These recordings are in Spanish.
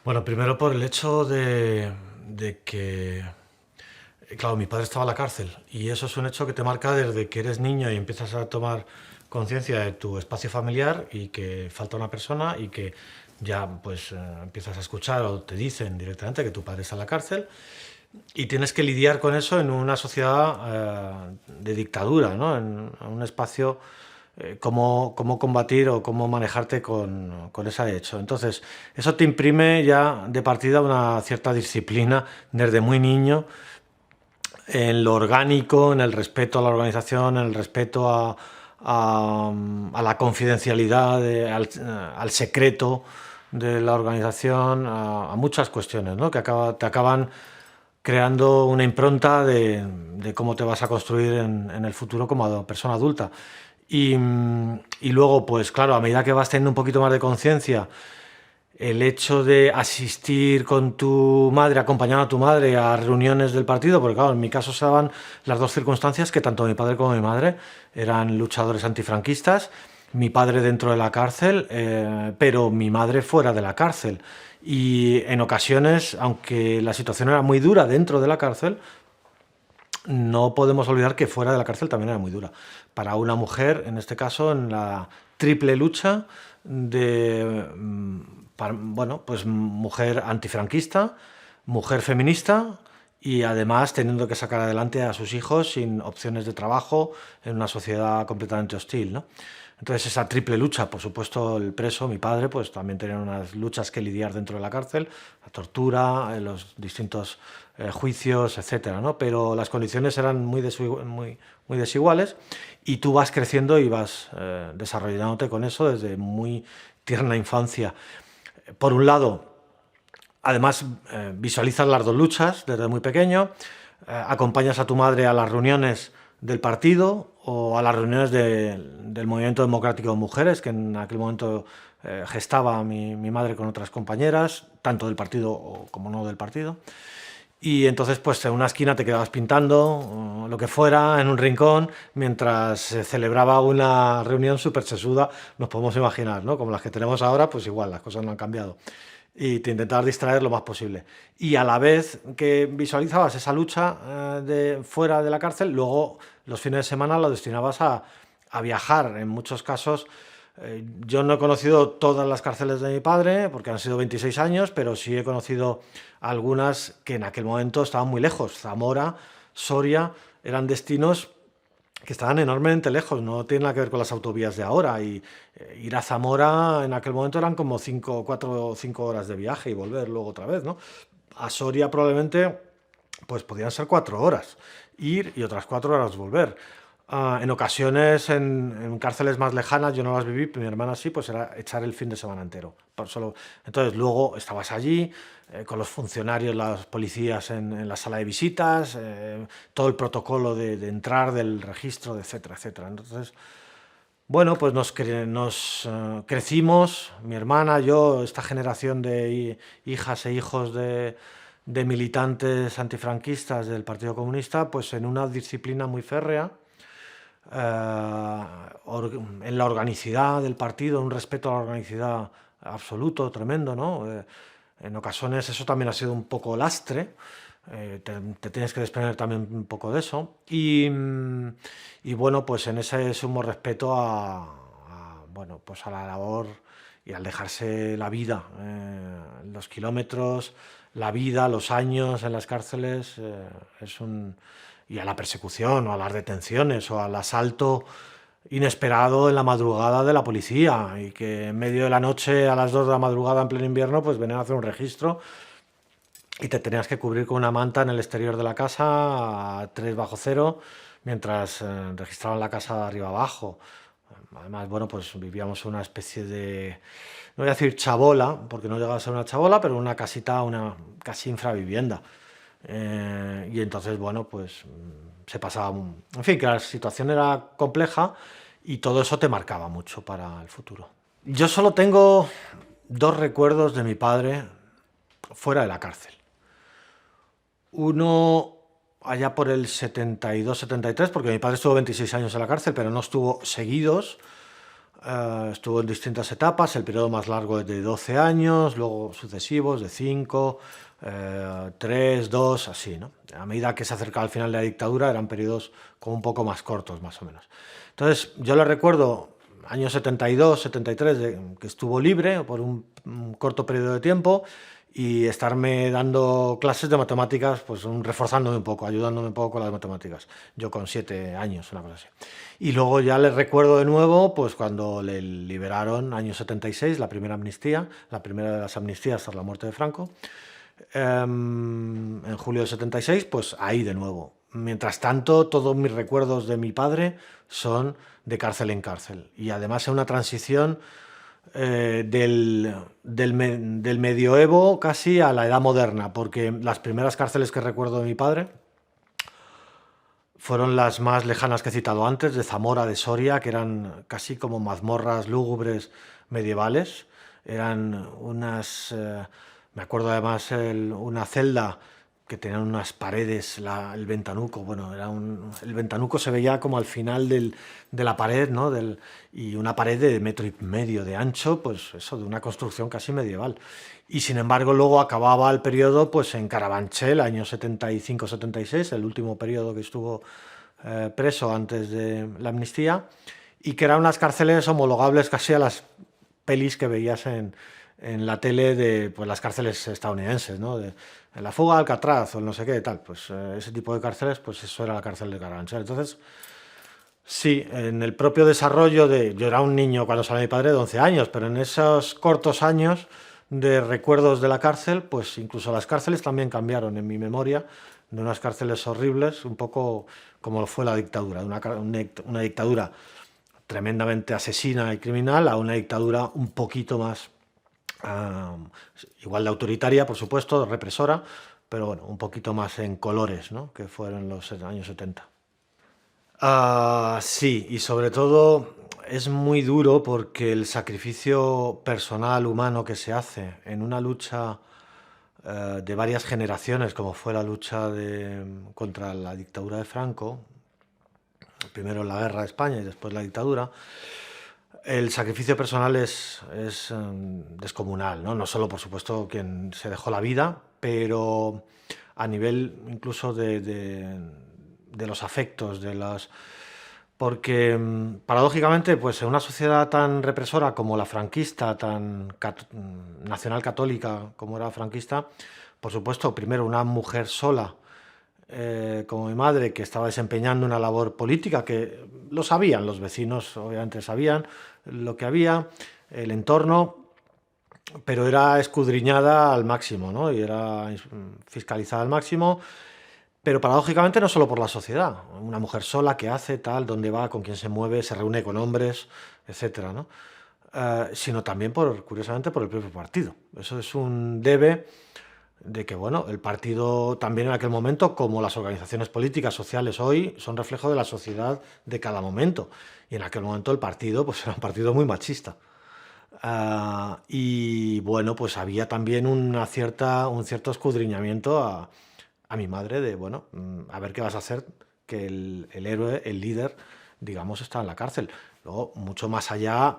Bueno, primero por el hecho de que, claro, mi padre estaba en la cárcel y eso es un hecho que te marca desde que eres niño y empiezas a tomar conciencia de tu espacio familiar y que falta una persona y que ya pues empiezas a escuchar o te dicen directamente que tu padre está en la cárcel y tienes que lidiar con eso en una sociedad de dictadura, ¿no? En un espacio, cómo combatir o cómo manejarte con ese hecho. Entonces, eso te imprime ya de partida una cierta disciplina desde muy niño en lo orgánico, en el respeto a la organización, en el respeto a la confidencialidad, al secreto de la organización, a muchas cuestiones, ¿no? Te acaban creando una impronta de cómo te vas a construir en el futuro como persona adulta. Y luego, pues claro, a medida que vas teniendo un poquito más de conciencia, el hecho de asistir con tu madre, acompañando a tu madre a reuniones del partido, porque claro, en mi caso se daban las dos circunstancias que tanto mi padre como mi madre eran luchadores antifranquistas, mi padre dentro de la cárcel, pero mi madre fuera de la cárcel. Y en ocasiones, aunque la situación era muy dura dentro de la cárcel, no podemos olvidar que fuera de la cárcel también era muy dura. Para una mujer, en este caso, en la triple lucha de, bueno, pues mujer antifranquista, mujer feminista y además teniendo que sacar adelante a sus hijos sin opciones de trabajo en una sociedad completamente hostil, ¿no? Entonces esa triple lucha, por supuesto el preso, mi padre, pues también tenía unas luchas que lidiar dentro de la cárcel, la tortura, los distintos juicios, etcétera, ¿no? Pero las condiciones eran muy desiguales y tú vas creciendo y vas desarrollándote con eso desde muy tierna infancia. Por un lado, además, visualizas las dos luchas desde muy pequeño, acompañas a tu madre a las reuniones del partido o a las reuniones del Movimiento Democrático de Mujeres, que en aquel momento gestaba mi madre con otras compañeras, tanto del partido como no del partido. Y entonces, pues en una esquina te quedabas pintando, o lo que fuera, en un rincón, mientras se celebraba una reunión súper sesuda, nos podemos imaginar, ¿no? Como las que tenemos ahora, pues igual, las cosas no han cambiado. Y te intentabas distraer lo más posible. Y a la vez que visualizabas esa lucha de fuera de la cárcel, luego los fines de semana lo destinabas a viajar. En muchos casos, yo no he conocido todas las cárceles de mi padre, porque han sido 26 años, pero sí he conocido algunas que en aquel momento estaban muy lejos. Zamora, Soria, eran destinos que estaban enormemente lejos, no tiene nada que ver con las autovías de ahora. Y ir a Zamora en aquel momento eran como 4 o 5 horas de viaje y volver luego otra vez, ¿no? A Soria probablemente pues podían ser 4 horas ir y otras 4 horas volver. En ocasiones, en cárceles más lejanas, yo no las viví, mi hermana sí, pues era echar el fin de semana entero. Entonces luego estabas allí con los funcionarios, las policías en la sala de visitas, todo el protocolo de entrar, del registro, etcétera, etcétera. Entonces, bueno, pues nos crecimos, mi hermana, yo, esta generación de hijas e hijos de militantes antifranquistas del Partido Comunista, pues en una disciplina muy férrea, en la organicidad del partido, un respeto a la organicidad absoluto, tremendo, ¿no? En ocasiones eso también ha sido un poco lastre, te tienes que desprender también un poco de eso. Y bueno, pues en ese sumo respeto bueno, pues a la labor y al dejarse la vida, los kilómetros, la vida, los años en las cárceles, y a la persecución o a las detenciones o al asalto inesperado en la madrugada de la policía y que en medio de la noche a las 2 de la madrugada en pleno invierno pues venían a hacer un registro y te tenías que cubrir con una manta en el exterior de la casa a 3 bajo cero mientras registraban la casa de arriba abajo. Además, bueno, pues vivíamos una especie de, no voy a decir chabola, porque no llegaba a ser una chabola, pero una casita, una casi infravivienda. Y entonces, bueno, pues se pasaba, en fin, que la situación era compleja y todo eso te marcaba mucho para el futuro. Yo solo tengo dos recuerdos de mi padre fuera de la cárcel. Uno allá por el 72-73, porque mi padre estuvo 26 años en la cárcel, pero no estuvo seguidos. Estuvo en distintas etapas, el periodo más largo es de 12 años, luego sucesivos de 5, 3, 2, así, ¿no? A medida que se acercaba al final de la dictadura eran periodos como un poco más cortos, más o menos. Entonces, yo le recuerdo años 72, 73, que estuvo libre por un corto periodo de tiempo y estarme dando clases de matemáticas, pues reforzándome un poco, ayudándome un poco con las matemáticas. Yo con 7 años, una cosa así. Y luego ya le recuerdo de nuevo, pues cuando le liberaron, año 76, la primera amnistía, la primera de las amnistías tras la muerte de Franco, en julio del 76, pues ahí de nuevo. Mientras tanto, todos mis recuerdos de mi padre son de cárcel en cárcel. Y además es una transición del medioevo casi a la edad moderna, porque las primeras cárceles que recuerdo de mi padre fueron las más lejanas que he citado antes, de Zamora, de Soria, que eran casi como mazmorras lúgubres medievales. Eran unas... me acuerdo además una celda que tenía unas paredes, el ventanuco, bueno, el ventanuco se veía como al final de la pared, ¿no? Y una pared de 1,5 metros de ancho, pues eso, de una construcción casi medieval. Y sin embargo luego acababa el periodo pues en Carabanchel, año 75-76, el último periodo que estuvo preso antes de la amnistía, y que eran unas cárceles homologables casi a las pelis que veías en la tele de pues, las cárceles estadounidenses, ¿no? En la fuga de Alcatraz o el no sé qué, tal. Pues ese tipo de cárceles, pues eso era la cárcel de Carabanchel. Entonces, sí, en el propio desarrollo de... Yo era un niño cuando salió mi padre de 11 años, pero en esos cortos años de recuerdos de la cárcel, pues incluso las cárceles también cambiaron en mi memoria, de unas cárceles horribles, un poco como lo fue la dictadura, una dictadura tremendamente asesina y criminal, a una dictadura un poquito más, igual de autoritaria, por supuesto, represora, pero bueno, un poquito más en colores, ¿no? Que fueron los años 70. Sí, y sobre todo es muy duro porque el sacrificio personal humano que se hace en una lucha de varias generaciones, como fue la lucha contra la dictadura de Franco, primero la guerra de España y después la dictadura, el sacrificio personal es descomunal, ¿no? No solo, por supuesto, quien se dejó la vida, pero a nivel incluso de los afectos, porque paradójicamente, pues en una sociedad tan represora como la franquista, tan nacional católica como era la franquista, por supuesto, primero una mujer sola, como mi madre, que estaba desempeñando una labor política, que lo sabían los vecinos, obviamente sabían lo que había, el entorno, pero era escudriñada al máximo, ¿no? Y era fiscalizada al máximo, pero paradójicamente no solo por la sociedad, una mujer sola que hace tal, dónde va, con quién se mueve, se reúne con hombres, etcétera, ¿no? Sino también curiosamente, por el propio partido. Eso es un debe de que, bueno, el partido también en aquel momento, como las organizaciones políticas, sociales hoy, son reflejo de la sociedad de cada momento. Y en aquel momento el partido, pues era un partido muy machista. Y bueno, pues había también un cierto escudriñamiento a mi madre de, bueno, a ver qué vas a hacer, que el héroe, el líder, digamos, está en la cárcel. Luego, mucho más allá,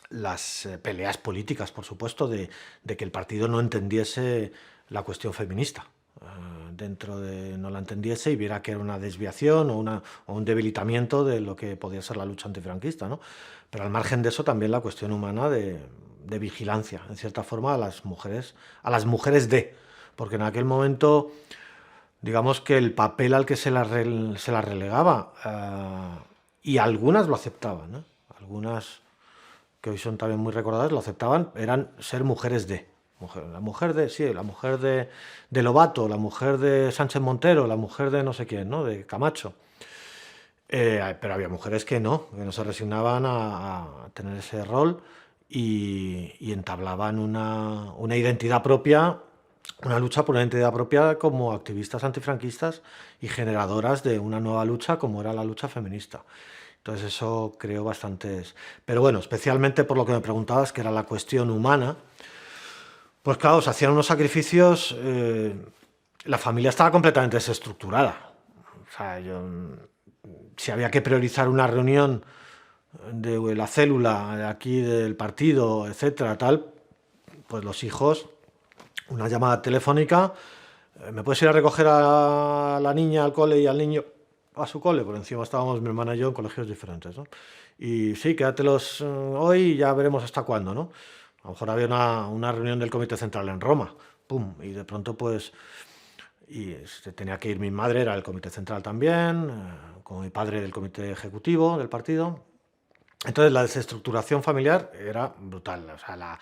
las peleas políticas, por supuesto, de que el partido no entendiese la cuestión feminista, no la entendiese y viera que era una desviación o un debilitamiento de lo que podía ser la lucha antifranquista, ¿no? Pero al margen de eso también la cuestión humana de vigilancia, en cierta forma, a las mujeres porque en aquel momento, digamos que el papel al que se las relegaba, y algunas lo aceptaban, ¿no? Algunas que hoy son también muy recordadas, lo aceptaban, eran ser mujeres la mujer de Lobato, la mujer de Sánchez Montero, la mujer de no sé quién, ¿no? De Camacho. Pero había mujeres que no se resignaban a tener ese rol y entablaban una identidad propia, una lucha por una identidad propia como activistas antifranquistas y generadoras de una nueva lucha como era la lucha feminista. Entonces eso creó bastantes... Pero bueno, especialmente por lo que me preguntabas, que era la cuestión humana, pues claro, se hacían unos sacrificios, la familia estaba completamente desestructurada. O sea, si había que priorizar una reunión de la célula de aquí del partido, etcétera, tal, pues los hijos, una llamada telefónica, ¿me puedes ir a recoger a la niña al cole y al niño a su cole? Por encima estábamos mi hermana y yo en colegios diferentes, ¿no? Y sí, quédatelos hoy y ya veremos hasta cuándo, ¿no? A lo mejor había una reunión del Comité Central en Roma, pum, y de pronto pues, y se tenía que ir mi madre, era el Comité Central también, con mi padre del Comité Ejecutivo del partido. Entonces la desestructuración familiar era brutal, o sea,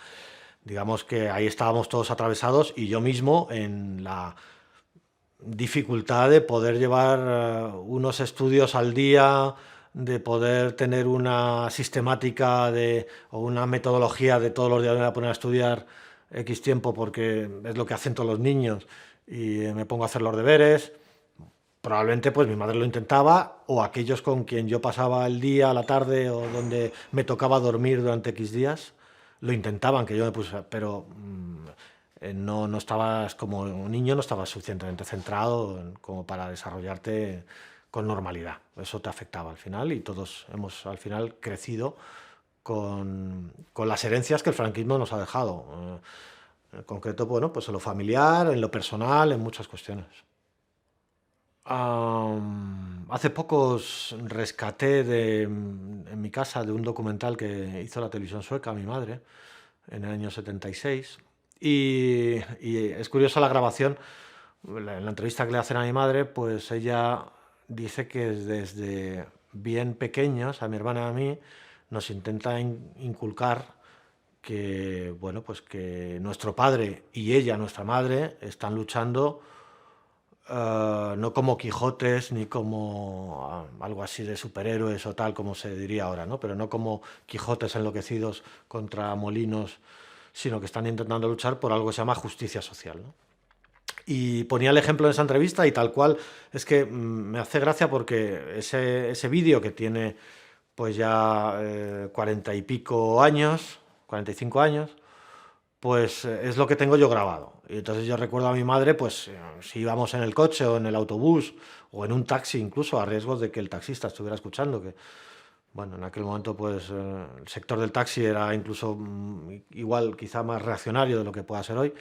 digamos que ahí estábamos todos atravesados y yo mismo en la dificultad de poder llevar unos estudios al día, de poder tener una sistemática o una metodología de todos los días me voy a poner a estudiar X tiempo porque es lo que hacen todos los niños y me pongo a hacer los deberes. Probablemente pues mi madre lo intentaba o aquellos con quien yo pasaba el día, la tarde o donde me tocaba dormir durante X días lo intentaban que yo me puse, pero no estabas como un niño, no estabas suficientemente centrado como para desarrollarte con normalidad. Eso te afectaba al final y todos hemos al final crecido con las herencias que el franquismo nos ha dejado. En concreto, bueno, pues en lo familiar, en lo personal, en muchas cuestiones. Hace poco rescaté en mi casa de un documental que hizo la televisión sueca, mi madre, en el año 76. Y es curiosa la grabación, en la entrevista que le hacen a mi madre, pues ella dice que desde bien pequeños, a mi hermana y a mí, nos intenta inculcar que, bueno, pues que nuestro padre y ella, nuestra madre, están luchando no como Quijotes ni como algo así de superhéroes o tal como se diría ahora, ¿no? Pero no como Quijotes enloquecidos contra molinos, sino que están intentando luchar por algo que se llama justicia social, ¿no? Y ponía el ejemplo en esa entrevista y tal cual, es que me hace gracia porque ese vídeo que tiene pues ya 40 y pico años, 45 años, pues es lo que tengo yo grabado. Y entonces yo recuerdo a mi madre, pues si íbamos en el coche o en el autobús o en un taxi incluso, a riesgo de que el taxista estuviera escuchando, que bueno, en aquel momento pues el sector del taxi era incluso igual quizá más reaccionario de lo que pueda ser hoy,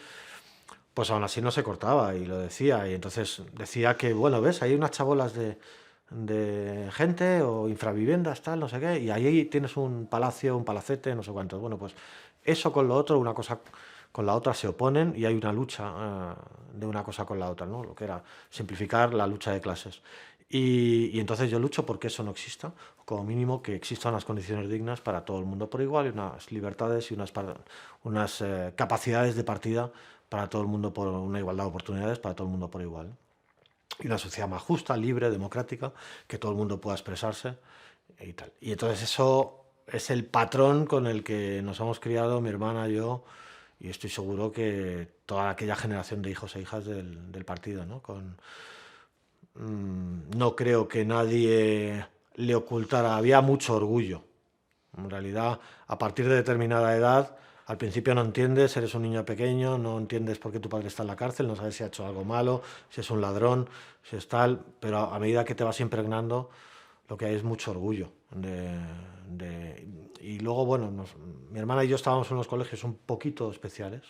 pues aún así no se cortaba y lo decía. Y entonces decía que, bueno, ves, hay unas chabolas de gente o infraviviendas, tal, no sé qué, y ahí tienes un palacio, un palacete, no sé cuántos. Bueno, pues eso con lo otro, una cosa con la otra se oponen y hay una lucha de una cosa con la otra, ¿no? Lo que era simplificar la lucha de clases. Y entonces yo lucho porque eso no exista, como mínimo que existan unas condiciones dignas para todo el mundo por igual y unas libertades y unas capacidades de partida para todo el mundo por una igualdad de oportunidades, para todo el mundo por igual. Y una sociedad más justa, libre, democrática, que todo el mundo pueda expresarse y tal. Y entonces eso es el patrón con el que nos hemos criado mi hermana, yo, y estoy seguro que toda aquella generación de hijos e hijas del partido, ¿no? No creo que nadie le ocultara, había mucho orgullo. En realidad, a partir de determinada edad, al principio no entiendes, eres un niño pequeño, no entiendes por qué tu padre está en la cárcel, no sabes si ha hecho algo malo, si es un ladrón, si es tal, pero a medida que te vas impregnando, lo que hay es mucho orgullo. Y luego, bueno, mi hermana y yo estábamos en unos colegios un poquito especiales,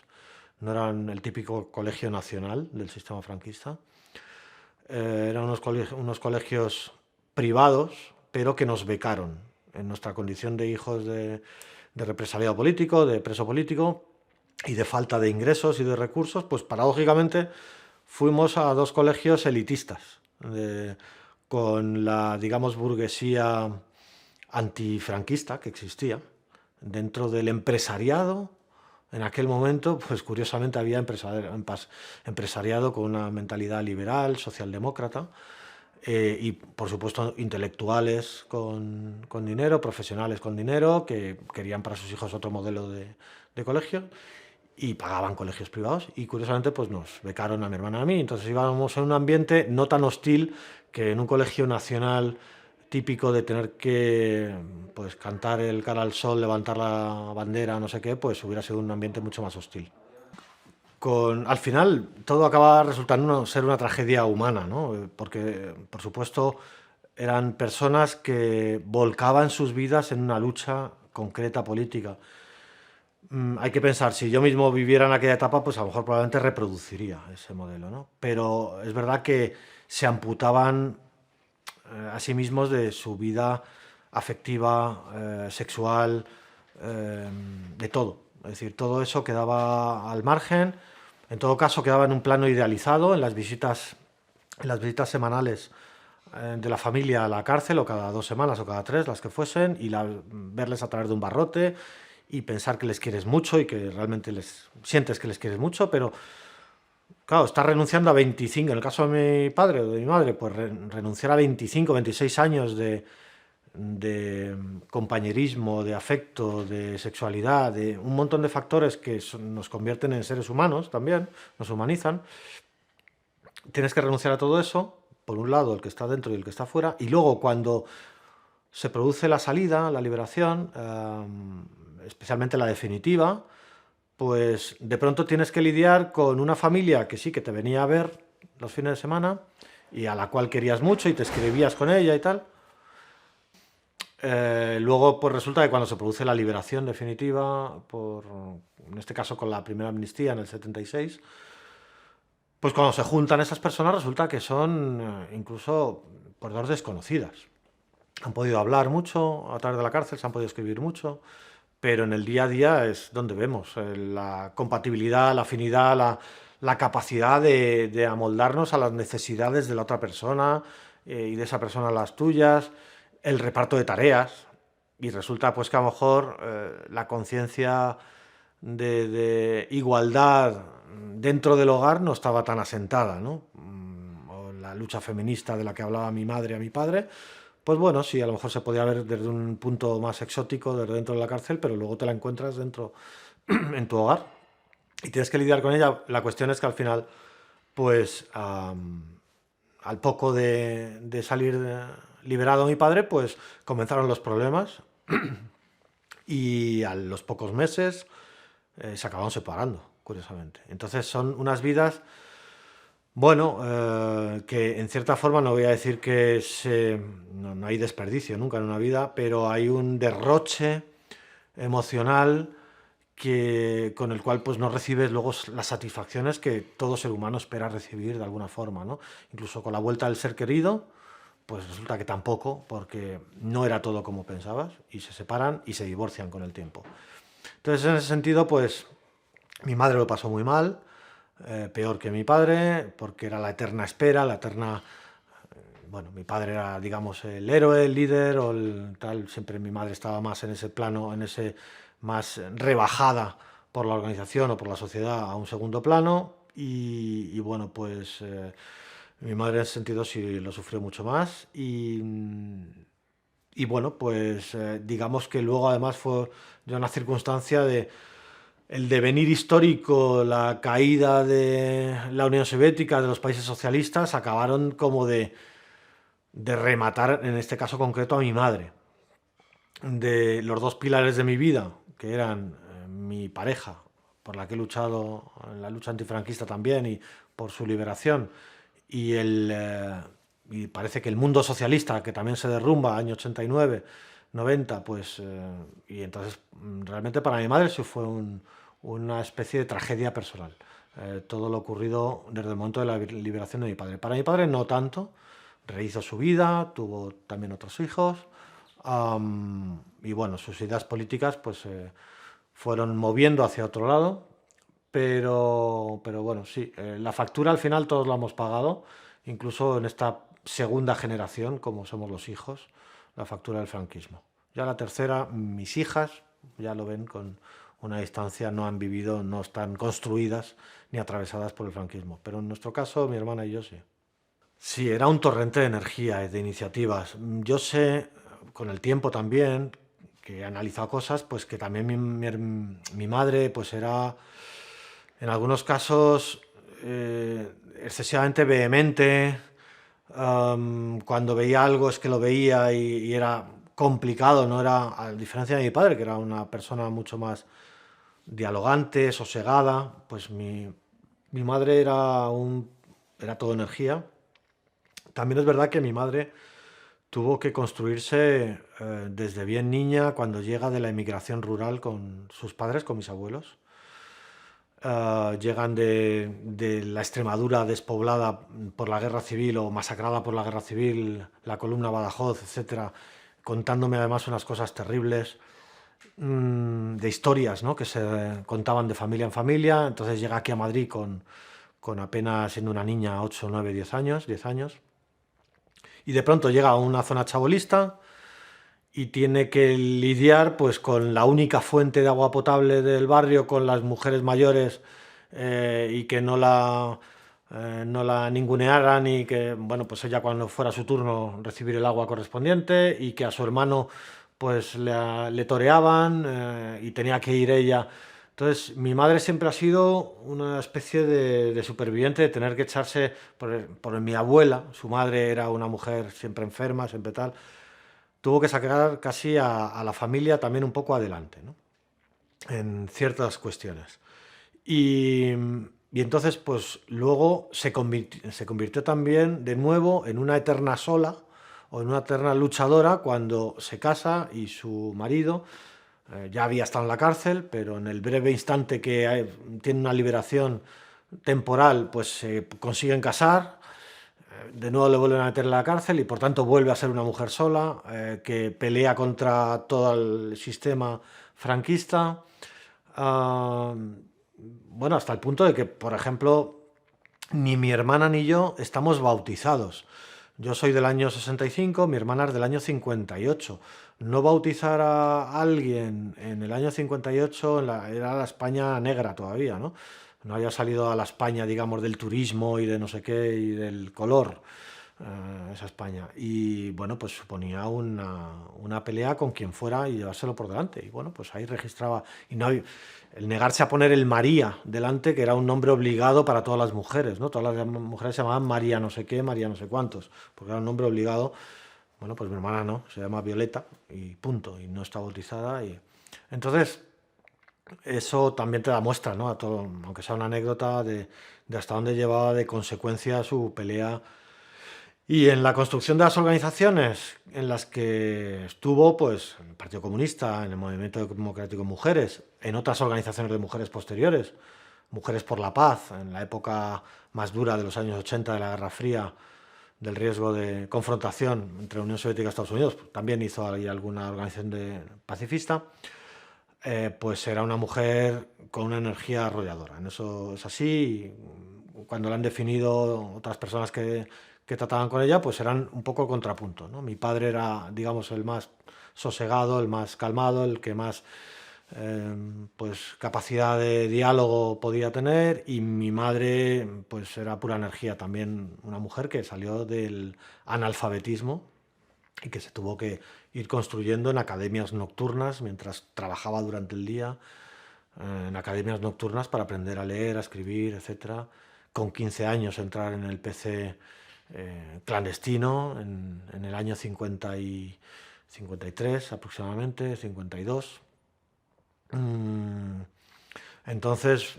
no eran el típico colegio nacional del sistema franquista, eran unos colegios privados, pero que nos becaron en nuestra condición de hijos de represaliado político, de preso político y de falta de ingresos y de recursos, pues paradójicamente fuimos a dos colegios elitistas, con la, digamos, burguesía antifranquista que existía. Dentro del empresariado, en aquel momento, pues curiosamente había empresariado con una mentalidad liberal, socialdemócrata, y por supuesto intelectuales con dinero, profesionales con dinero, que querían para sus hijos otro modelo de colegio y pagaban colegios privados y curiosamente pues nos becaron a mi hermana y a mí. Entonces íbamos en un ambiente no tan hostil que en un colegio nacional típico de tener que pues cantar el cara al sol, levantar la bandera, no sé qué, pues hubiera sido un ambiente mucho más hostil. Al final todo acaba resultando ser una tragedia humana, ¿no? Porque, por supuesto, eran personas que volcaban sus vidas en una lucha concreta política. Hay que pensar, si yo mismo viviera en aquella etapa, pues a lo mejor probablemente reproduciría ese modelo, ¿no? Pero es verdad que se amputaban a sí mismos de su vida afectiva, sexual, de todo. Es decir, todo eso quedaba al margen. En todo caso, quedaba en un plano idealizado en las visitas semanales de la familia a la cárcel, o cada 2 semanas o cada 3, las que fuesen, y verles a través de un barrote y pensar que les quieres mucho y que realmente les sientes que les quieres mucho, pero claro, estás renunciando a 25, en el caso de mi padre o de mi madre, pues renunciar a 25, 26 años de compañerismo, de afecto, de sexualidad, de un montón de factores que nos convierten en seres humanos también, nos humanizan. Tienes que renunciar a todo eso, por un lado el que está dentro y el que está fuera, y luego cuando se produce la salida, la liberación, especialmente la definitiva, pues de pronto tienes que lidiar con una familia que sí, que te venía a ver los fines de semana y a la cual querías mucho y te escribías con ella y tal. Luego, pues resulta que cuando se produce la liberación definitiva, en este caso con la primera amnistía en el 76, pues cuando se juntan esas personas resulta que son incluso por dos desconocidas. Han podido hablar mucho a través de la cárcel, se han podido escribir mucho, pero en el día a día es donde vemos la compatibilidad, la afinidad, la capacidad de amoldarnos a las necesidades de la otra persona y de esa persona a las tuyas, el reparto de tareas, y resulta pues que a lo mejor la conciencia de igualdad dentro del hogar no estaba tan asentada, ¿no? O la lucha feminista de la que hablaba mi madre a mi padre, pues bueno, sí, a lo mejor se podía ver desde un punto más exótico, desde dentro de la cárcel, pero luego te la encuentras dentro, en tu hogar, y tienes que lidiar con ella. La cuestión es que al final, pues al poco de salir liberado mi padre, pues comenzaron los problemas y a los pocos meses se acabaron separando, curiosamente. Entonces son unas vidas, bueno, que en cierta forma no voy a decir que no hay desperdicio nunca en una vida, pero hay un derroche emocional con el cual pues no recibes luego las satisfacciones que todo ser humano espera recibir de alguna forma, ¿no? Incluso con la vuelta del ser querido, pues resulta que tampoco, porque no era todo como pensabas, y se separan y se divorcian con el tiempo. Entonces, en ese sentido, pues mi madre lo pasó muy mal, peor que mi padre, porque era la eterna espera, la eterna... Bueno, mi padre era, digamos, el héroe, el líder o el tal. Siempre mi madre estaba más en ese plano, en ese más rebajada por la organización o por la sociedad a un segundo plano. Y bueno, pues mi madre en ese sentido sí lo sufrió mucho más. Y bueno, pues digamos que luego además fue de una circunstancia de el devenir histórico, la caída de la Unión Soviética, de los países socialistas, acabaron como de rematar, en este caso concreto, a mi madre. De los dos pilares de mi vida, que eran mi pareja, por la que he luchado en la lucha antifranquista también y por su liberación, y parece que el mundo socialista, que también se derrumba, año 89, 90, pues, y entonces realmente para mi madre eso fue una especie de tragedia personal. Todo lo ocurrido desde el momento de la liberación de mi padre. Para mi padre no tanto, rehizo su vida, tuvo también otros hijos, y bueno, sus ideas políticas pues fueron moviendo hacia otro lado, pero bueno, sí, la factura al final todos la hemos pagado, incluso en esta segunda generación, como somos los hijos, la factura del franquismo. Ya la tercera, mis hijas ya lo ven con una distancia, no han vivido, no están construidas ni atravesadas por el franquismo, pero en nuestro caso, mi hermana y yo sí. Sí, era un torrente de energía y de iniciativas. Yo sé, con el tiempo también, que he analizado cosas, pues que también mi madre pues era, en algunos casos, excesivamente vehemente. Cuando veía algo es que lo veía y era complicado, no era, a diferencia de mi padre, que era una persona mucho más dialogante, sosegada, pues mi madre era todo energía. También es verdad que mi madre tuvo que construirse desde bien niña cuando llega de la emigración rural con sus padres, con mis abuelos. Llegan de la Extremadura despoblada por la guerra civil o masacrada por la guerra civil, la columna Badajoz, etcétera, contándome además unas cosas terribles, de historias, ¿no?, que se contaban de familia en familia. Entonces llega aquí a Madrid con apenas siendo una niña, 8 9 10 años, 10 años, y de pronto llega a una zona chabolista y tiene que lidiar pues con la única fuente de agua potable del barrio, con las mujeres mayores, y que no la ningunearan, y que, bueno, pues ella cuando fuera su turno recibir el agua correspondiente, y que a su hermano pues le toreaban, y tenía que ir ella. Entonces, mi madre siempre ha sido una especie de superviviente, de tener que echarse por mi abuela. Su madre era una mujer siempre enferma, siempre tal. Tuvo que sacar casi a la familia también un poco adelante, ¿no?, en ciertas cuestiones. Y, y entonces, pues luego se convirtió también de nuevo en una eterna sola o en una eterna luchadora cuando se casa y su marido ya había estado en la cárcel, pero en el breve instante que tiene una liberación temporal, pues se consiguen casar. De nuevo le vuelven a meter en la cárcel y por tanto vuelve a ser una mujer sola, que pelea contra todo el sistema franquista. Ah, bueno, hasta el punto de que, por ejemplo, ni mi hermana ni yo estamos bautizados. Yo soy del año 65, mi hermana es del año 58. No bautizar a alguien en el año 58 era la España negra todavía, ¿no? No había salido a la España, digamos, del turismo y de no sé qué y del color, esa España. Y bueno, pues suponía una pelea con quien fuera y llevárselo por delante. Y bueno, pues ahí registraba. Y no el negarse a poner el María delante, que era un nombre obligado para todas las mujeres, ¿no? Todas las mujeres se llamaban María no sé qué, María no sé cuántos, porque era un nombre obligado. Bueno, pues mi hermana no, se llama Violeta y punto, y no está bautizada. Y entonces, eso también te da muestra, ¿no?, a todo, aunque sea una anécdota, de hasta dónde llevaba de consecuencia su pelea. Y en la construcción de las organizaciones en las que estuvo, pues en el Partido Comunista, en el Movimiento Democrático de Mujeres, en otras organizaciones de mujeres posteriores, Mujeres por la Paz, en la época más dura de los años 80 de la Guerra Fría, del riesgo de confrontación entre la Unión Soviética y Estados Unidos, también hizo ahí alguna organización pacifista. Pues era una mujer con una energía arrolladora. En eso es así. Cuando la han definido otras personas que trataban con ella, pues eran un poco contrapunto, ¿no? Mi padre era, digamos, el más sosegado, el más calmado, el que más pues capacidad de diálogo podía tener, y mi madre pues era pura energía, también una mujer que salió del analfabetismo y que se tuvo que ir construyendo en academias nocturnas mientras trabajaba durante el día, en academias nocturnas para aprender a leer, a escribir, etcétera. Con 15 años entrar en el PC clandestino en el año 53 aproximadamente, 52. Entonces,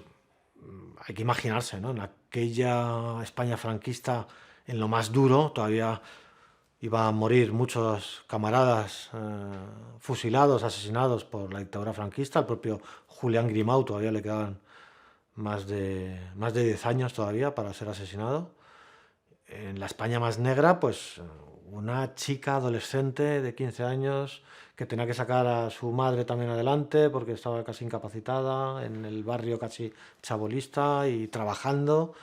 hay que imaginarse, ¿no?, en aquella España franquista, en lo más duro, todavía iban a morir muchos camaradas fusilados, asesinados por la dictadura franquista. Al propio Julián Grimau todavía le quedaban más de 10 años todavía para ser asesinado. En la España más negra, pues una chica adolescente de 15 años que tenía que sacar a su madre también adelante porque estaba casi incapacitada, en el barrio casi chabolista y trabajando,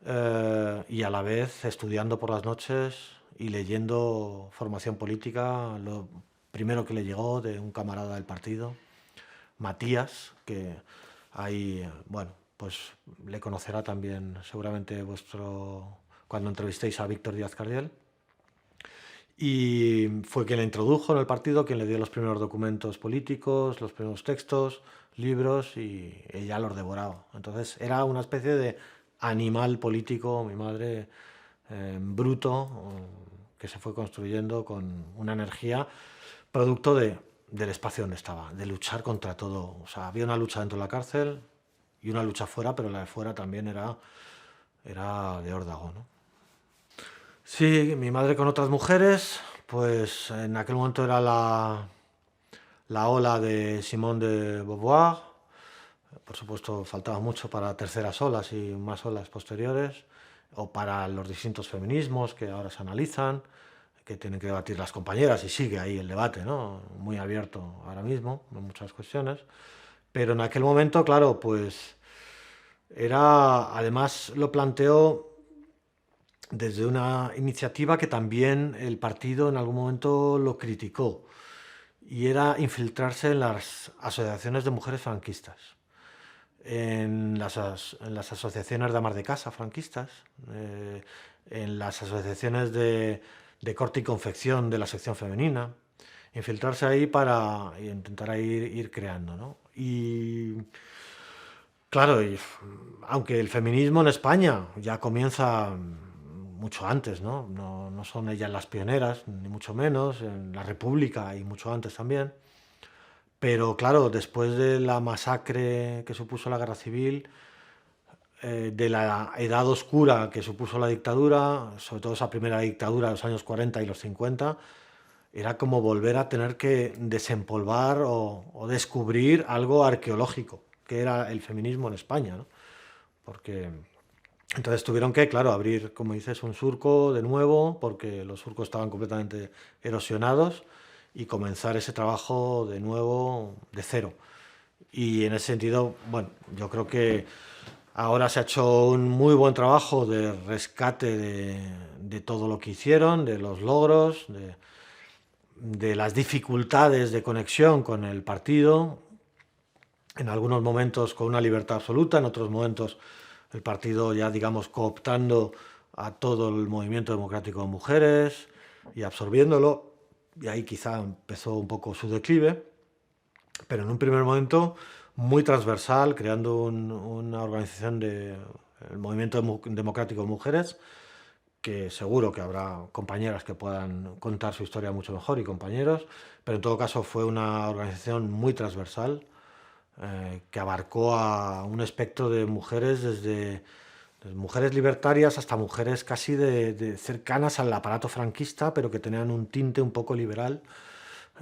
y a la vez estudiando por las noches y leyendo formación política, lo primero que le llegó de un camarada del partido, Matías, que ahí, bueno, pues le conocerá también seguramente cuando entrevistéis a Víctor Díaz Cardiel. Y fue quien le introdujo en el partido, quien le dio los primeros documentos políticos, los primeros textos, libros, y ella los devoraba. Entonces era una especie de animal político, mi madre, bruto, que se fue construyendo con una energía producto del espacio donde estaba, de luchar contra todo. O sea, había una lucha dentro de la cárcel y una lucha fuera, pero la de fuera también era de órdago, ¿no? Sí, mi madre con otras mujeres, pues en aquel momento era la ola de Simone de Beauvoir. Por supuesto, faltaba mucho para terceras olas y más olas posteriores, o para los distintos feminismos que ahora se analizan, que tienen que debatir las compañeras, y sigue ahí el debate, ¿no? Muy abierto ahora mismo en muchas cuestiones. Pero en aquel momento, claro, pues además lo planteó desde una iniciativa que también el partido en algún momento lo criticó, y era infiltrarse en las asociaciones de mujeres franquistas, en las asociaciones de amas de casa franquistas, eh, en las asociaciones de corte y confección de la sección femenina, infiltrarse ahí para intentar ir creando, ¿no? Y claro, aunque el feminismo en España ya comienza mucho antes, ¿no? No son ellas las pioneras, ni mucho menos, en la República y mucho antes también. Pero claro, después de la masacre que supuso la guerra civil, de la edad oscura que supuso la dictadura, sobre todo esa primera dictadura de los años 40 y los 50, era como volver a tener que desempolvar o descubrir algo arqueológico, que era el feminismo en España, ¿no? Porque entonces tuvieron que, claro, abrir, como dices, un surco de nuevo, porque los surcos estaban completamente erosionados, y comenzar ese trabajo de nuevo, de cero. Y en ese sentido, bueno, yo creo que ahora se ha hecho un muy buen trabajo de rescate de todo lo que hicieron, de los logros, de las dificultades de conexión con el partido, en algunos momentos con una libertad absoluta, en otros momentos el partido ya, digamos, cooptando a todo el movimiento democrático de mujeres y absorbiéndolo, y ahí quizá empezó un poco su declive, pero en un primer momento muy transversal, creando una organización el movimiento democrático de mujeres, que seguro que habrá compañeras que puedan contar su historia mucho mejor, y compañeros, pero en todo caso fue una organización muy transversal, que abarcó a un espectro de mujeres desde mujeres libertarias hasta mujeres casi de cercanas al aparato franquista, pero que tenían un tinte un poco liberal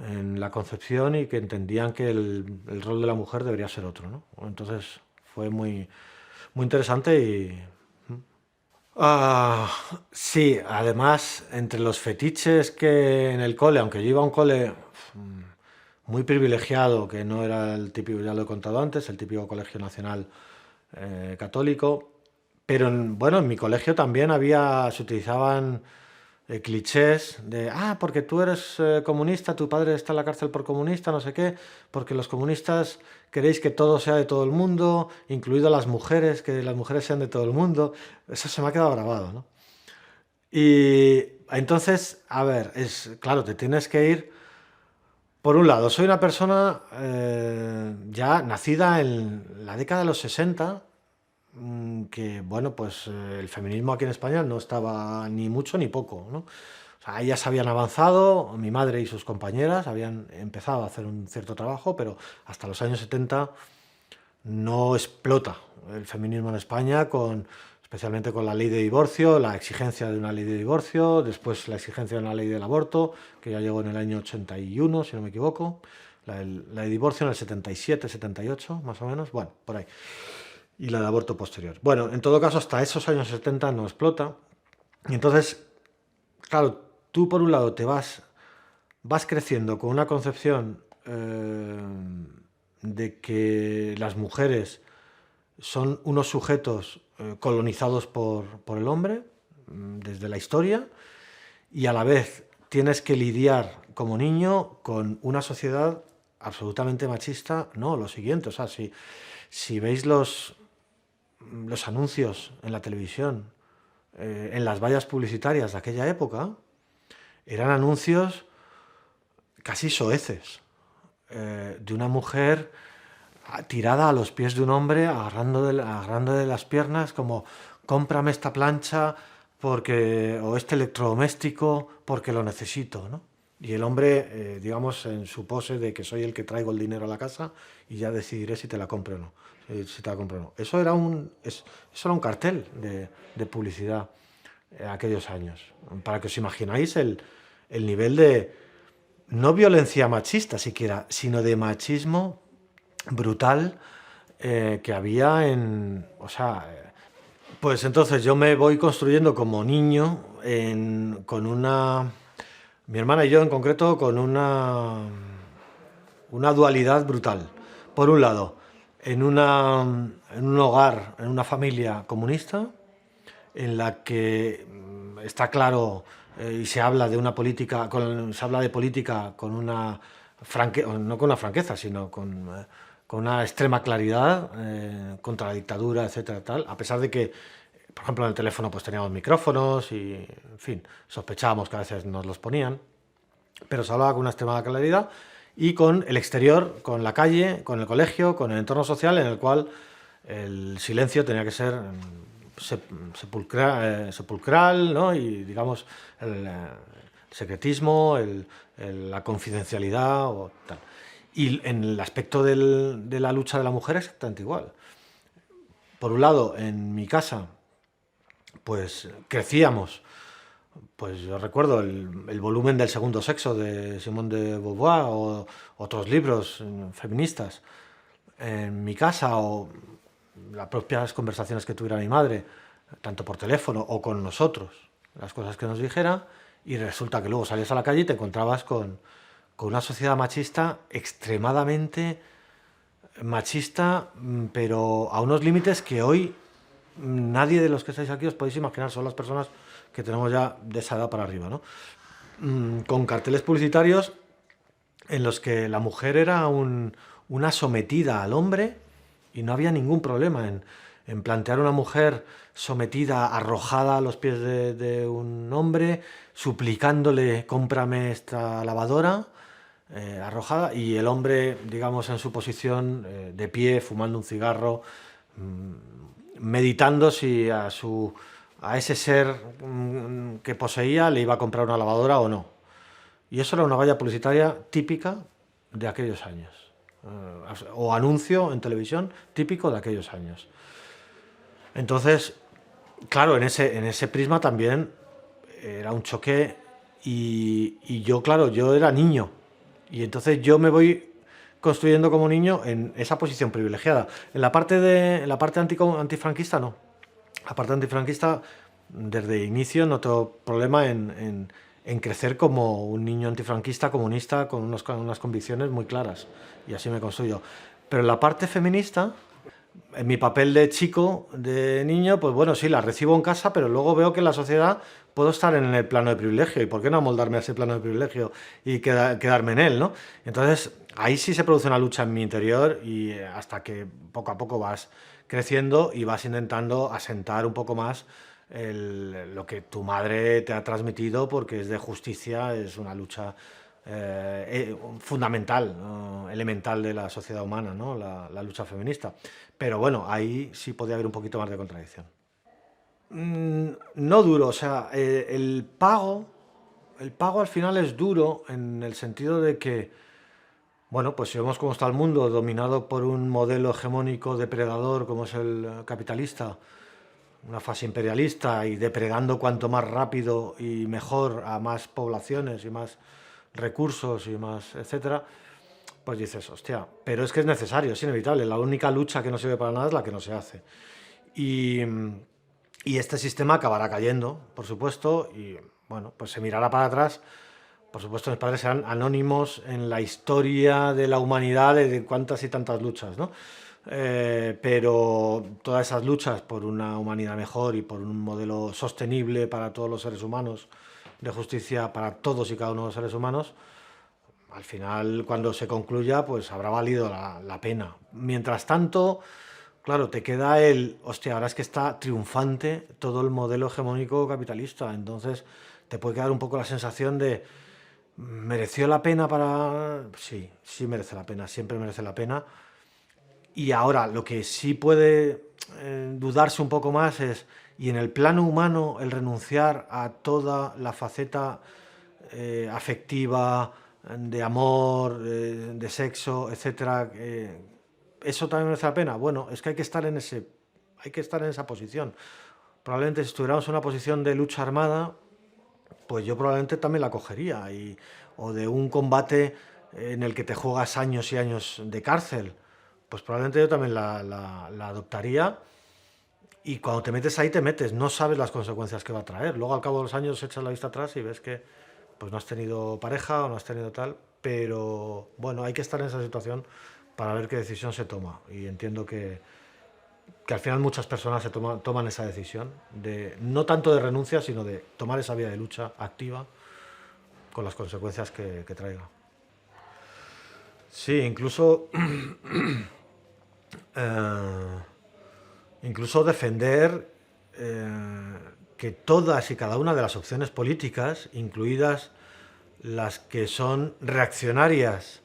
en la concepción, y que entendían que el rol de la mujer debería ser otro, ¿no? Entonces fue muy interesante. Ah, sí, además, entre los fetiches que en el cole, aunque yo iba a un cole muy privilegiado, que no era el típico, ya lo he contado antes, el típico colegio nacional católico, pero bueno, en mi colegio también se utilizaban clichés de, porque tú eres comunista, tu padre está en la cárcel por comunista, no sé qué, porque los comunistas queréis que todo sea de todo el mundo, incluido las mujeres, que las mujeres sean de todo el mundo. Eso se me ha quedado grabado, ¿no? Y entonces, a ver, claro, te tienes que ir. Por un lado, soy una persona ya nacida en la década de los 60, que, bueno, pues el feminismo aquí en España no estaba ni mucho ni poco, ¿no? O sea, ellas habían avanzado, mi madre y sus compañeras habían empezado a hacer un cierto trabajo, pero hasta los años 70 no explota el feminismo en España, especialmente con la ley de divorcio, la exigencia de una ley de divorcio, después la exigencia de una ley del aborto, que ya llegó en el año 81, si no me equivoco, la de divorcio en el 77, 78, más o menos, bueno, por ahí, y la de aborto posterior. Bueno, en todo caso, hasta esos años 70 no explota, y entonces, claro, tú por un lado vas creciendo con una concepción de que las mujeres son unos sujetos colonizados por el hombre desde la historia, y a la vez tienes que lidiar como niño con una sociedad absolutamente machista. No, lo siguiente, o sea, si veis los anuncios en la televisión, en las vallas publicitarias de aquella época, eran anuncios casi soeces, de una mujer tirada a los pies de un hombre, agarrando de las piernas, como cómprame esta plancha o este electrodoméstico porque lo necesito, ¿no? Y el hombre, digamos, en su pose de que soy el que traigo el dinero a la casa y ya decidiré si te la compro o no. Si te la compro o no. Eso era un cartel de publicidad en aquellos años. Para que os imagináis el nivel de, no violencia machista siquiera, sino de machismo brutal que había o sea, pues entonces yo me voy construyendo como niño con mi hermana y yo en concreto, con una dualidad brutal. Por un lado, en un hogar, en una familia comunista, en la que está claro y se habla de una política, se habla de política con una no con una franqueza, sino con una extrema claridad contra la dictadura, etcétera, tal, a pesar de que, por ejemplo, en el teléfono pues teníamos micrófonos y, en fin, sospechábamos que a veces nos los ponían, pero se hablaba con una extrema claridad y con el exterior, con la calle, con el colegio, con el entorno social en el cual el silencio tenía que ser sepulcral, ¿no? Y digamos el secretismo, la confidencialidad o tal. Y en el aspecto de la lucha de la mujer es exactamente igual. Por un lado, en mi casa, pues crecíamos. Pues yo recuerdo el volumen del Segundo Sexo de Simone de Beauvoir o otros libros feministas en mi casa, o las propias conversaciones que tuviera mi madre, tanto por teléfono o con nosotros, las cosas que nos dijera, y resulta que luego salías a la calle y te encontrabas con una sociedad machista extremadamente machista, pero a unos límites que hoy nadie de los que estáis aquí os podéis imaginar. Son las personas que tenemos ya de esa edad para arriba, ¿no? Con carteles publicitarios en los que la mujer era una sometida al hombre y no había ningún problema en plantear una mujer sometida, arrojada a los pies de un hombre, suplicándole cómprame esta lavadora, arrojada, y el hombre, digamos, en su posición de pie, fumando un cigarro, meditando si a ese ser que poseía le iba a comprar una lavadora o no. Y eso era una valla publicitaria típica de aquellos años. O anuncio en televisión típico de aquellos años. Entonces, claro, en ese prisma también era un choque y yo, claro, yo era niño. Y entonces yo me voy construyendo como niño en esa posición privilegiada. En la parte antifranquista no. La parte antifranquista, desde inicio no tengo problema en crecer como un niño antifranquista, comunista, con unas convicciones muy claras. Y así me construyo. Pero en la parte feminista, en mi papel de chico, de niño, pues bueno, sí, la recibo en casa, pero luego veo que en la sociedad puedo estar en el plano de privilegio. ¿Y por qué no amoldarme a ese plano de privilegio y quedarme en él, ¿no? Entonces, ahí sí se produce una lucha en mi interior y hasta que poco a poco vas creciendo y vas intentando asentar un poco más lo que tu madre te ha transmitido, porque es de justicia, es una lucha fundamental, ¿no? Elemental de la sociedad humana, ¿no? La lucha feminista. Pero bueno, ahí sí podía haber un poquito más de contradicción. No duro, o sea, el pago al final es duro en el sentido de que, bueno, pues si vemos cómo está el mundo dominado por un modelo hegemónico depredador como es el capitalista, una fase imperialista y depredando cuanto más rápido y mejor a más poblaciones y más recursos y más, etcétera, pues dices, hostia, pero es que es necesario, es inevitable. La única lucha que no sirve para nada es la que no se hace. Y, y este sistema acabará cayendo, por supuesto, y bueno, pues se mirará para atrás. Por supuesto, mis padres serán anónimos en la historia de la humanidad de cuántas y tantas luchas, ¿no? Pero todas esas luchas por una humanidad mejor y por un modelo sostenible para todos los seres humanos, de justicia para todos y cada uno de los seres humanos, al final, cuando se concluya, pues habrá valido la pena. Mientras tanto, claro, te queda hostia, ahora es que está triunfante todo el modelo hegemónico capitalista, entonces te puede quedar un poco la sensación de, ¿mereció la pena para...? Sí, sí merece la pena, siempre merece la pena. Y ahora, lo que sí puede dudarse un poco más es, y en el plano humano, el renunciar a toda la faceta afectiva, de amor, de sexo, etcétera, ¿eso también merece la pena? Bueno, es que hay que estar en esa posición. probablemente si estuviéramos en una posición de lucha armada, pues yo probablemente también la cogería, o de un combate en el que te juegas años y años de cárcel, pues probablemente yo también la adoptaría. Y cuando te metes ahí, te metes, no sabes las consecuencias que va a traer. Luego, al cabo de los años, echas la vista atrás y ves que pues no has tenido pareja o no has tenido tal, pero bueno, hay que estar en esa situación para ver qué decisión se toma. Y entiendo que al final muchas personas toman esa decisión, de no tanto de renuncia, sino de tomar esa vía de lucha activa con las consecuencias que traiga. Sí, eh, incluso defender que todas y cada una de las opciones políticas, incluidas las que son reaccionarias,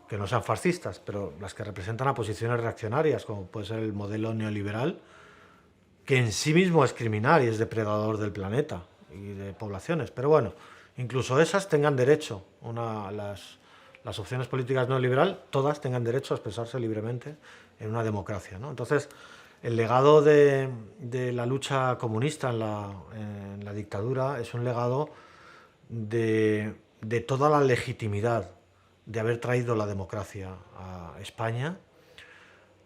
que no sean fascistas, pero las que representan a posiciones reaccionarias, como puede ser el modelo neoliberal, que en sí mismo es criminal y es depredador del planeta y de poblaciones. Pero bueno, incluso esas tengan derecho, las opciones políticas neoliberal, todas tengan derecho a expresarse libremente en una democracia, ¿no? Entonces, el legado de la lucha comunista en la dictadura es un legado de toda la legitimidad de haber traído la democracia a España.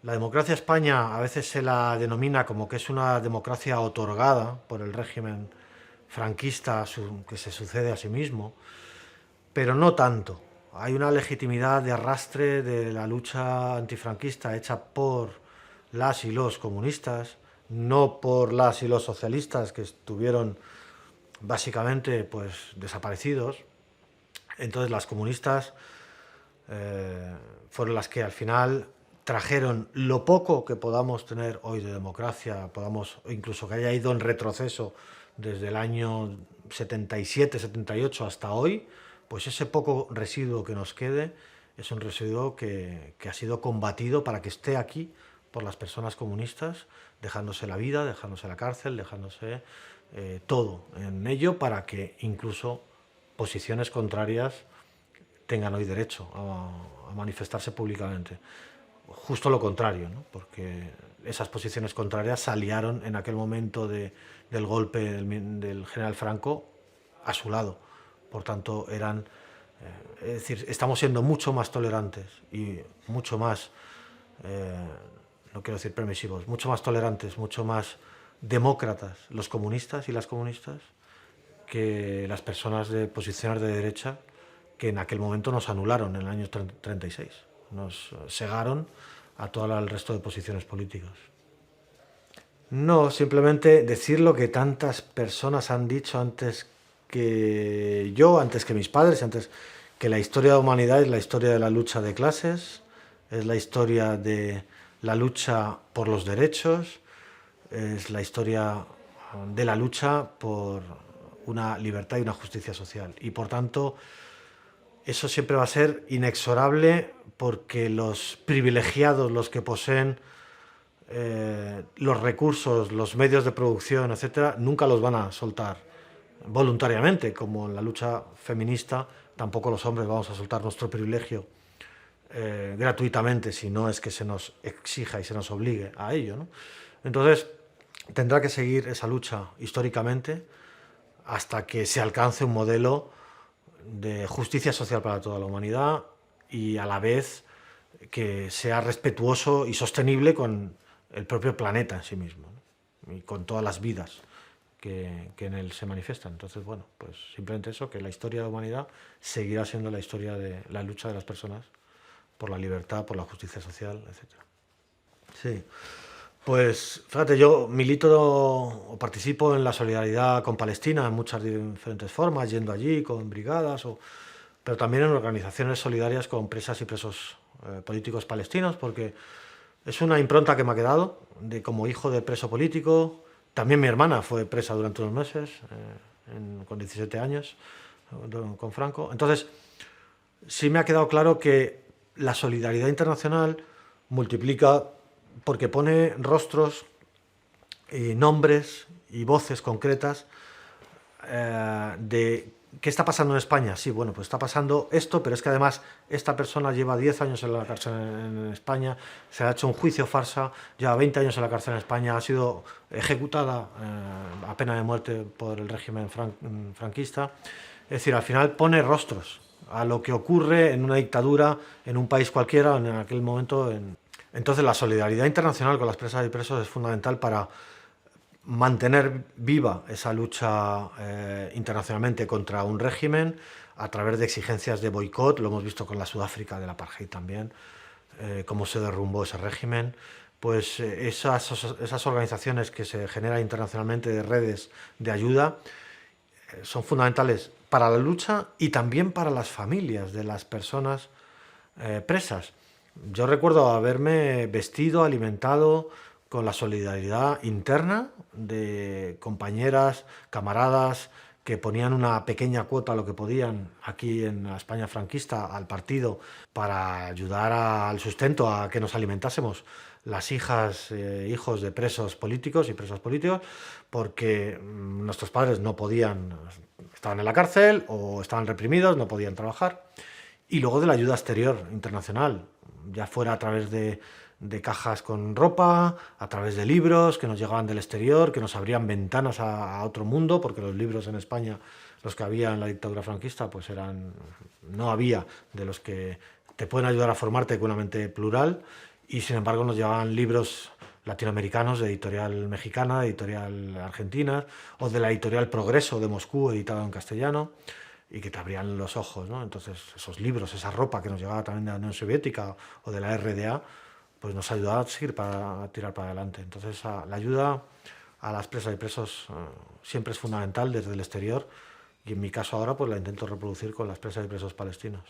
La democracia a España a veces se la denomina como que es una democracia otorgada por el régimen franquista que se sucede a sí mismo, pero no tanto. Hay una legitimidad de arrastre de la lucha antifranquista hecha por las y los comunistas, no por las y los socialistas que estuvieron básicamente pues desaparecidos. Entonces las comunistas fueron las que al final trajeron lo poco que podamos tener hoy de democracia, incluso que haya ido en retroceso desde el año 77, 78 hasta hoy, pues ese poco residuo que nos quede es un residuo que ha sido combatido para que esté aquí por las personas comunistas, dejándose la vida, dejándose la cárcel, dejándose todo en ello para que incluso posiciones contrarias tengan hoy derecho a manifestarse públicamente. Justo lo contrario, ¿no? Porque esas posiciones contrarias salieron en aquel momento del golpe del general Franco a su lado. Por tanto, es decir, estamos siendo mucho más tolerantes y mucho más, no quiero decir permisivos, mucho más tolerantes, mucho más demócratas los comunistas y las comunistas que las personas de posiciones de derecha que en aquel momento nos anularon en el año 36. Nos cegaron a todo el resto de posiciones políticas. No, simplemente decir lo que tantas personas han dicho antes que yo, antes que mis padres, antes que la historia de la humanidad es la historia de la lucha de clases, es la historia de la lucha por los derechos, es la historia de la lucha por una libertad y una justicia social. Y por tanto, eso siempre va a ser inexorable porque los privilegiados, los que poseen los recursos, los medios de producción, etcétera, nunca los van a soltar voluntariamente, como en la lucha feminista tampoco los hombres vamos a soltar nuestro privilegio gratuitamente, si no es que se nos exija y se nos obligue a ello, ¿no? Entonces, tendrá que seguir esa lucha históricamente hasta que se alcance un modelo de justicia social para toda la humanidad y a la vez que sea respetuoso y sostenible con el propio planeta en sí mismo, ¿no? Y con todas las vidas que en él se manifiestan. Entonces, bueno, pues simplemente eso, que la historia de la humanidad seguirá siendo la historia de la lucha de las personas por la libertad, por la justicia social, etc. Sí. Pues fíjate, yo milito o participo en la solidaridad con Palestina en muchas diferentes formas, yendo allí con brigadas, pero también en organizaciones solidarias con presas y presos políticos palestinos, porque es una impronta que me ha quedado de como hijo de preso político. También mi hermana fue presa durante unos meses, con 17 años, con Franco. Entonces, sí me ha quedado claro que la solidaridad internacional multiplica porque pone rostros y nombres y voces concretas de ¿Qué está pasando en España? Sí, bueno, pues está pasando esto, pero es que además esta persona lleva 10 años en la cárcel en España, se ha hecho un juicio farsa, lleva 20 años en la cárcel en España, ha sido ejecutada a pena de muerte por el régimen franquista. Es decir, al final pone rostros a lo que ocurre en una dictadura, en un país cualquiera, en aquel momento. Entonces la solidaridad internacional con las presas y presos es fundamental para mantener viva esa lucha internacionalmente contra un régimen a través de exigencias de boicot. Lo hemos visto con la Sudáfrica del apartheid también, cómo se derrumbó ese régimen. Pues esas organizaciones que se generan internacionalmente de redes de ayuda son fundamentales para la lucha y también para las familias de las personas presas. Yo recuerdo haberme vestido, alimentado con la solidaridad interna de compañeras, camaradas que ponían una pequeña cuota, lo que podían, aquí en la España franquista, al partido, para ayudar al sustento, a que nos alimentásemos las hijas, hijos de presos políticos y presos políticos, porque nuestros padres no podían, estaban en la cárcel o estaban reprimidos, no podían trabajar. Y luego de la ayuda exterior internacional, ya fuera a través de cajas con ropa, a través de libros que nos llegaban del exterior, que nos abrían ventanas a otro mundo, porque los libros en España, los que había en la dictadura franquista, pues no había de los que te pueden ayudar a formarte con una mente plural, y sin embargo nos llevaban libros latinoamericanos de editorial mexicana, de editorial argentina, o de la editorial Progreso de Moscú, editado en castellano, y que te abrían los ojos, ¿no? Entonces esos libros, esa ropa que nos llegaba también de la Unión Soviética o de la RDA, pues nos ayudaba a seguir a tirar para adelante. Entonces la ayuda a las presas y presos siempre es fundamental desde el exterior, y en mi caso ahora pues la intento reproducir con las presas y presos palestinos.